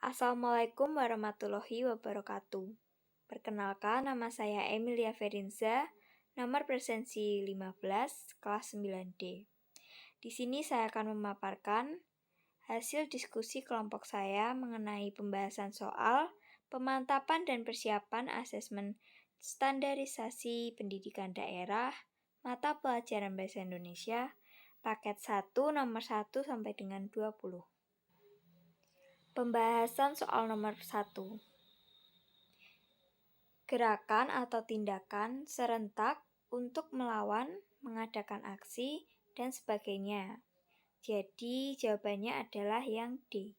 Assalamualaikum warahmatullahi wabarakatuh. Perkenalkan, nama saya Emilia Ferinza, nomor presensi 15, kelas 9D. Di sini saya akan memaparkan hasil diskusi kelompok saya mengenai pembahasan soal pemantapan dan persiapan asesmen standarisasi pendidikan daerah, mata pelajaran Bahasa Indonesia, paket 1 nomor 1 sampai dengan 20. Pembahasan soal nomor 1. Gerakan atau tindakan serentak untuk melawan, mengadakan aksi, dan sebagainya. Jadi jawabannya adalah yang D.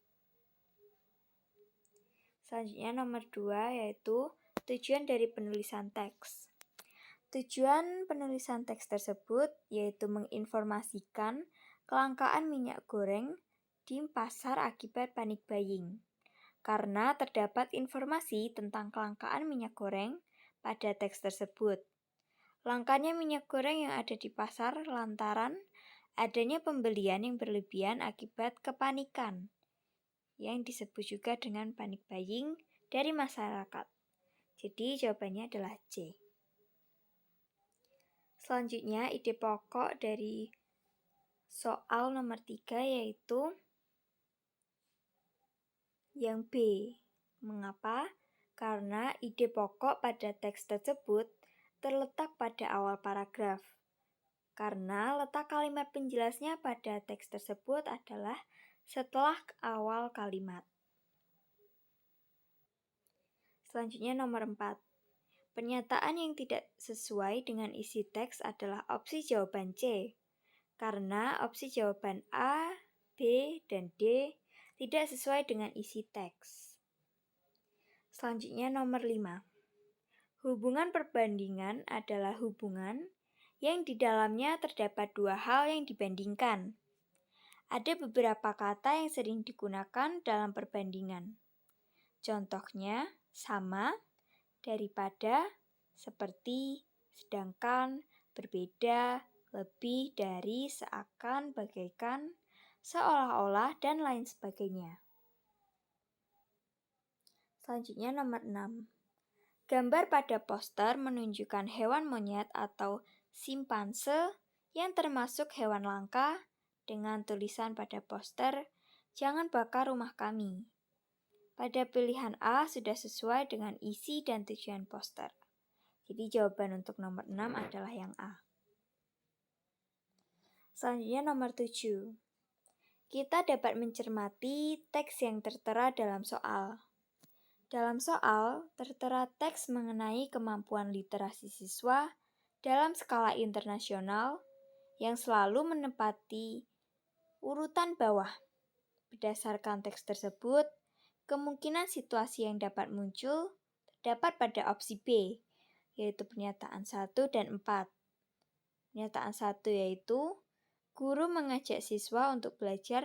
Selanjutnya nomor 2 yaitu tujuan dari penulisan teks. Tujuan penulisan teks tersebut yaitu menginformasikan kelangkaan minyak goreng di pasar akibat panic buying. Karena terdapat informasi tentang kelangkaan minyak goreng pada teks tersebut. Langkanya minyak goreng yang ada di pasar lantaran adanya pembelian yang berlebihan akibat kepanikan, yang disebut juga dengan panic buying dari masyarakat. Jadi jawabannya adalah C. Selanjutnya ide pokok dari soal nomor 3 yaitu yang B. Mengapa? Karena ide pokok pada teks tersebut terletak pada awal paragraf. Karena letak kalimat penjelasnya pada teks tersebut adalah setelah awal kalimat. Selanjutnya nomor 4. Pernyataan yang tidak sesuai dengan isi teks adalah opsi jawaban C. Karena opsi jawaban A, B, dan D tidak sesuai dengan isi teks. Selanjutnya nomor 5. Hubungan perbandingan adalah hubungan yang di dalamnya terdapat dua hal yang dibandingkan. Ada beberapa kata yang sering digunakan dalam perbandingan. Contohnya sama, daripada, seperti, sedangkan, berbeda, lebih dari, seakan, bagaikan, seolah-olah, dan lain sebagainya. Selanjutnya nomor 6. Gambar pada poster menunjukkan hewan monyet atau simpanse yang termasuk hewan langka dengan tulisan pada poster, "Jangan bakar rumah kami." Pada pilihan A sudah sesuai dengan isi dan tujuan poster. Jadi jawaban untuk nomor 6 adalah yang A. Selanjutnya nomor 7. Kita dapat mencermati teks yang tertera dalam soal. Dalam soal, tertera teks mengenai kemampuan literasi siswa dalam skala internasional yang selalu menempati urutan bawah. Berdasarkan teks tersebut, kemungkinan situasi yang dapat muncul terdapat pada opsi B, yaitu pernyataan 1 dan 4. Pernyataan 1 yaitu, guru mengajak siswa untuk belajar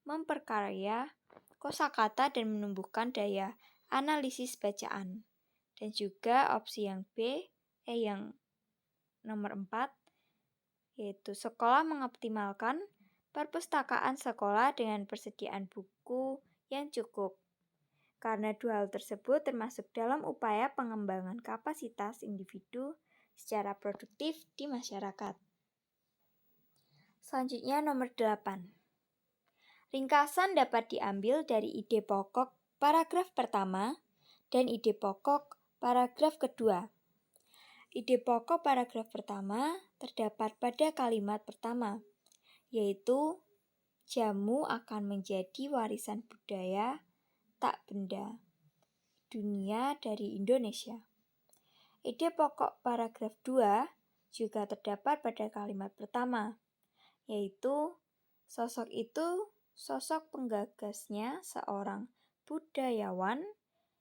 memperkaya kosakata dan menumbuhkan daya analisis bacaan. Dan juga opsi yang B, yang nomor 4, yaitu sekolah mengoptimalkan perpustakaan sekolah dengan persediaan buku yang cukup. Karena dua hal tersebut termasuk dalam upaya pengembangan kapasitas individu secara produktif di masyarakat. Selanjutnya nomor 8. Ringkasan dapat diambil dari ide pokok paragraf pertama dan ide pokok paragraf kedua. Ide pokok paragraf pertama terdapat pada kalimat pertama, yaitu jamu akan menjadi warisan budaya tak benda dunia dari Indonesia. Ide pokok paragraf 2 juga terdapat pada kalimat pertama, yaitu sosok itu sosok penggagasnya seorang budayawan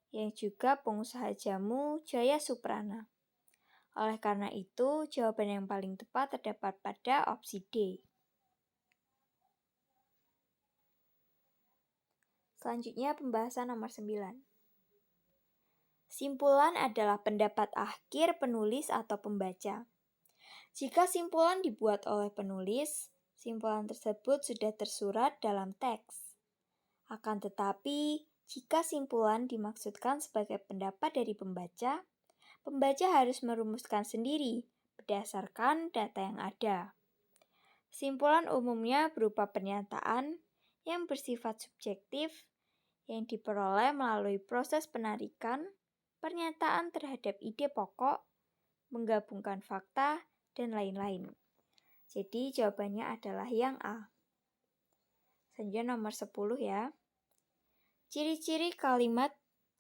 yang juga pengusaha jamu Jaya Suprana. Oleh karena itu, jawaban yang paling tepat terdapat pada opsi D. Selanjutnya pembahasan nomor 9. Simpulan adalah pendapat akhir penulis atau pembaca. Jika simpulan dibuat oleh penulis, simpulan tersebut sudah tersurat dalam teks. Akan tetapi, Jika simpulan dimaksudkan sebagai pendapat dari pembaca, pembaca harus merumuskan sendiri berdasarkan data yang ada. Simpulan umumnya berupa pernyataan yang bersifat subjektif yang diperoleh melalui proses penarikan, pernyataan terhadap ide pokok, menggabungkan fakta, dan lain-lain. Jadi jawabannya adalah yang A. Selanjutnya nomor 10 ya. Ciri-ciri kalimat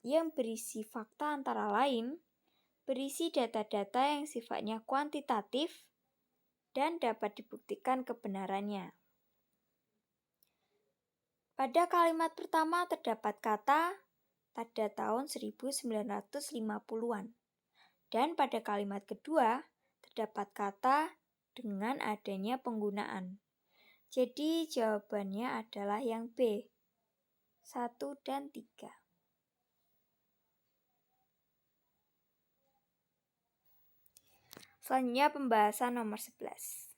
yang berisi fakta antara lain, berisi data-data yang sifatnya kuantitatif dan dapat dibuktikan kebenarannya. Pada kalimat pertama terdapat kata pada tahun 1950-an. Dan pada kalimat kedua terdapat kata dengan adanya penggunaan. Jadi jawabannya adalah yang B, 1 dan 3. Selanjutnya pembahasan nomor 11.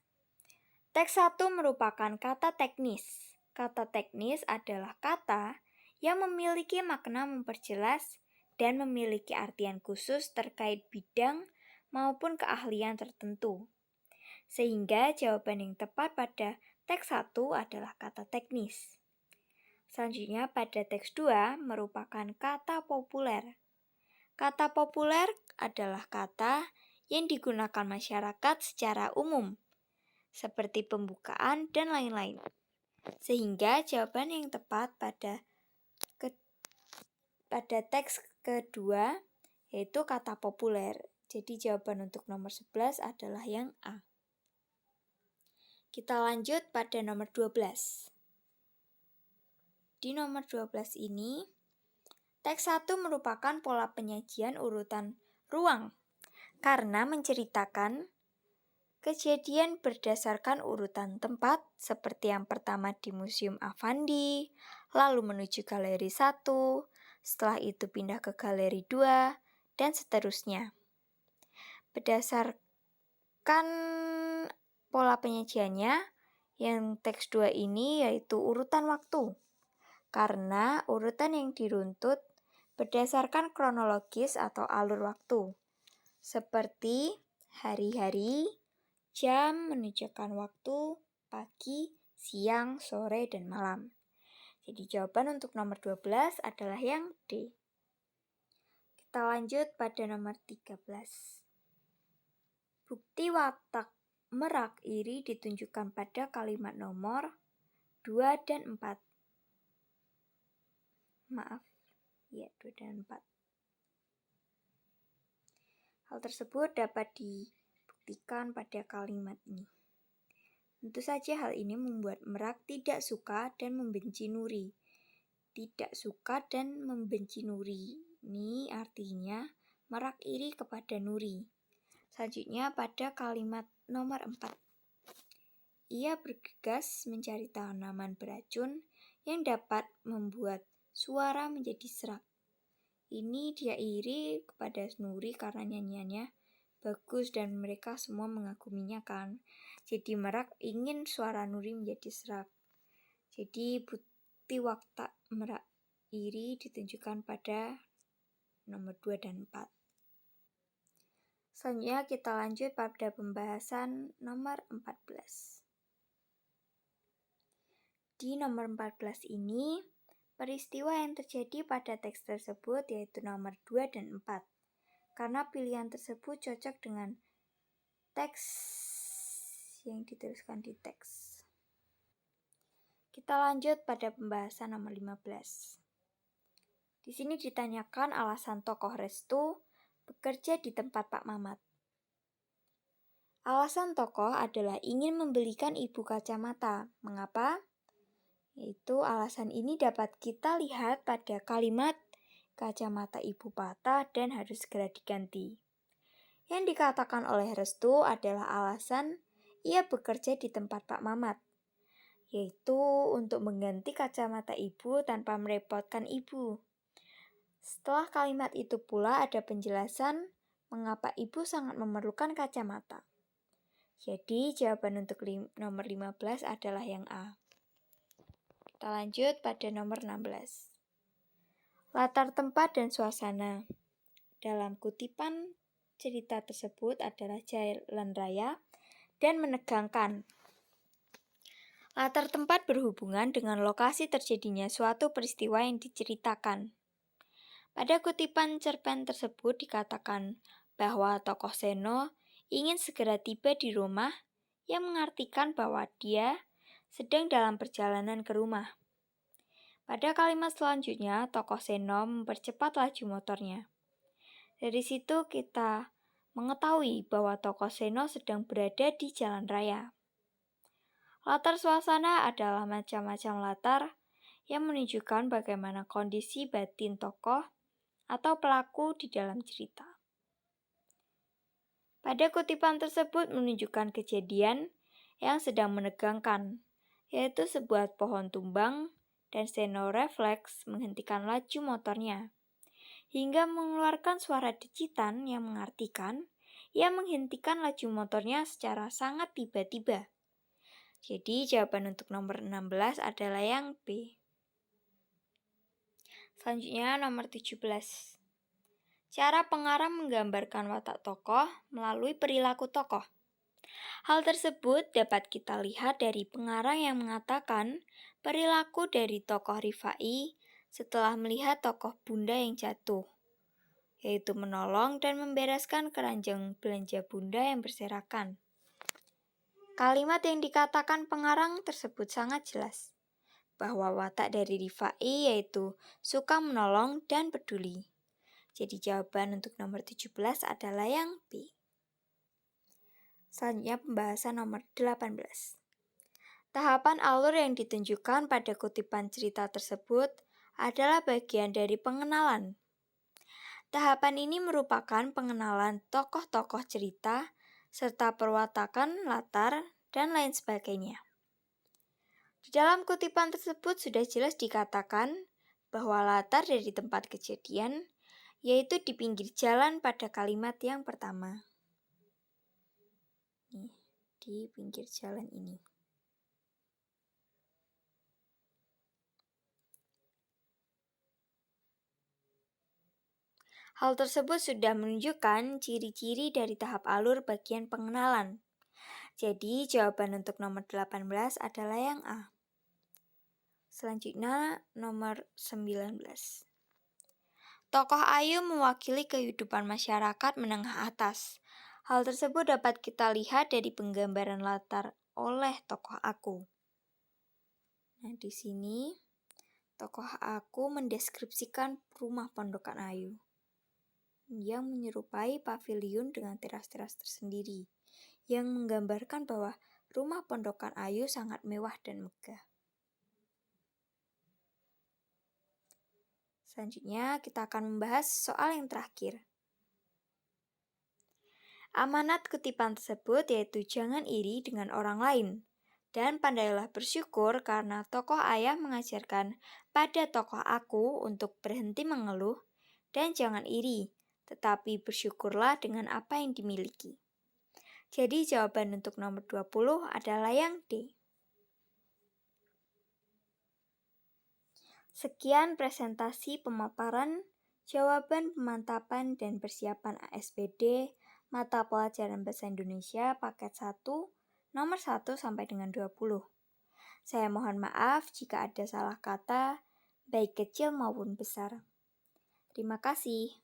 Teks 1 merupakan kata teknis. Kata teknis adalah kata yang memiliki makna memperjelas dan memiliki artian khusus terkait bidang maupun keahlian tertentu. Sehingga jawaban yang tepat pada teks 1 adalah kata teknis. Selanjutnya pada teks 2 merupakan kata populer. Kata populer adalah kata yang digunakan masyarakat secara umum, seperti pembukaan dan lain-lain. Sehingga jawaban yang tepat pada teks kedua yaitu kata populer. Jadi jawaban untuk nomor 11 adalah yang A. Kita lanjut pada nomor 12. Di nomor 12 ini, teks 1 merupakan pola penyajian urutan ruang karena menceritakan kejadian berdasarkan urutan tempat seperti yang pertama di Museum Affandi, lalu menuju galeri 1, setelah itu pindah ke galeri 2, dan seterusnya. Berdasarkan pola penyajiannya, yang teks 2 ini yaitu urutan waktu. Karena urutan yang diruntut berdasarkan kronologis atau alur waktu. Seperti hari-hari, jam menunjukkan waktu, pagi, siang, sore, dan malam. Jadi jawaban untuk nomor 12 adalah yang D. Kita lanjut pada nomor 13. Bukti watak merak iri ditunjukkan pada kalimat nomor 2 dan 4. Maaf, ya 2 dan 4. Hal tersebut dapat dibuktikan pada kalimat ini. Tentu saja hal ini membuat Merak tidak suka dan membenci Nuri. Tidak suka dan membenci Nuri. Ini artinya Merak iri kepada Nuri. Selanjutnya pada kalimat nomor 4. Ia bergegas mencari tanaman beracun yang dapat membuat suara menjadi serak. Ini dia iri kepada Nuri karena nyanyiannya bagus dan mereka semua mengaguminya kan. Jadi Merak ingin suara Nuri menjadi serak. Jadi bukti watak Merak iri ditunjukkan pada nomor 2 dan 4. Selanjutnya kita lanjut pada pembahasan nomor 14. Di nomor 14 ini, peristiwa yang terjadi pada teks tersebut yaitu nomor 2 dan 4. Karena pilihan tersebut cocok dengan teks yang dituliskan di teks. Kita lanjut pada pembahasan nomor 15. Di sini ditanyakan alasan tokoh Restu bekerja di tempat Pak Mamat. Alasan tokoh adalah ingin membelikan ibu kacamata. Mengapa? Yaitu alasan ini dapat kita lihat pada kalimat kacamata ibu patah dan harus segera diganti. Yang dikatakan oleh Restu adalah alasan ia bekerja di tempat Pak Mamat, yaitu untuk mengganti kacamata ibu tanpa merepotkan ibu. Setelah kalimat itu pula ada penjelasan mengapa ibu sangat memerlukan kacamata. Jadi jawaban untuk nomor 15 adalah yang A. Kita lanjut pada nomor 16. Latar tempat dan suasana. Dalam kutipan cerita tersebut adalah jalan raya dan menegangkan. Latar tempat berhubungan dengan lokasi terjadinya suatu peristiwa yang diceritakan. Pada kutipan cerpen tersebut dikatakan bahwa tokoh Seno ingin segera tiba di rumah yang mengartikan bahwa dia sedang dalam perjalanan ke rumah. Pada kalimat selanjutnya, tokoh Seno mempercepat laju motornya. Dari situ kita mengetahui bahwa tokoh Seno sedang berada di jalan raya. Latar suasana adalah macam-macam latar yang menunjukkan bagaimana kondisi batin tokoh atau pelaku di dalam cerita. Pada kutipan tersebut menunjukkan kejadian yang sedang menegangkan, yaitu sebuah pohon tumbang dan Seno refleks menghentikan laju motornya, hingga mengeluarkan suara decitan yang mengartikan ia menghentikan laju motornya secara sangat tiba-tiba. Jadi jawaban untuk nomor 16 adalah yang B. Selanjutnya nomor 17. Cara pengarang menggambarkan watak tokoh melalui perilaku tokoh. Hal tersebut dapat kita lihat dari pengarang yang mengatakan perilaku dari tokoh Rifai setelah melihat tokoh Bunda yang jatuh, yaitu menolong dan membereskan keranjang belanja Bunda yang berserakan. Kalimat yang dikatakan pengarang tersebut sangat jelas, bahwa watak dari Rifai yaitu suka menolong dan peduli. Jadi jawaban untuk nomor 17 adalah yang B. Selanjutnya pembahasan nomor 18. Tahapan alur yang ditunjukkan pada kutipan cerita tersebut adalah bagian dari pengenalan. Tahapan ini merupakan pengenalan tokoh-tokoh cerita serta perwatakan, latar, dan lain sebagainya. Di dalam kutipan tersebut sudah jelas dikatakan bahwa latar dari tempat kejadian yaitu di pinggir jalan pada kalimat yang pertama. Nih, di pinggir jalan ini. Hal tersebut sudah menunjukkan ciri-ciri dari tahap alur bagian pengenalan. Jadi jawaban untuk nomor 18 adalah yang A. Selanjutnya nomor 19. Tokoh Ayu mewakili kehidupan masyarakat menengah atas. Hal tersebut dapat kita lihat dari penggambaran latar oleh tokoh aku. Nah, di sini tokoh aku mendeskripsikan rumah pondokan Ayu yang menyerupai paviliun dengan teras-teras tersendiri, yang menggambarkan bahwa rumah pondokan Ayu sangat mewah dan megah. Selanjutnya kita akan membahas soal yang terakhir. Amanat kutipan tersebut yaitu jangan iri dengan orang lain, dan pandailah bersyukur karena tokoh ayah mengajarkan pada tokoh aku untuk berhenti mengeluh dan jangan iri, tetapi bersyukurlah dengan apa yang dimiliki. Jadi jawaban untuk nomor 20 adalah yang D. Sekian presentasi pemaparan, jawaban pemantapan dan persiapan ASPD mata pelajaran Bahasa Indonesia paket 1 nomor 1 sampai dengan 20. Saya mohon maaf jika ada salah kata, baik kecil maupun besar. Terima kasih.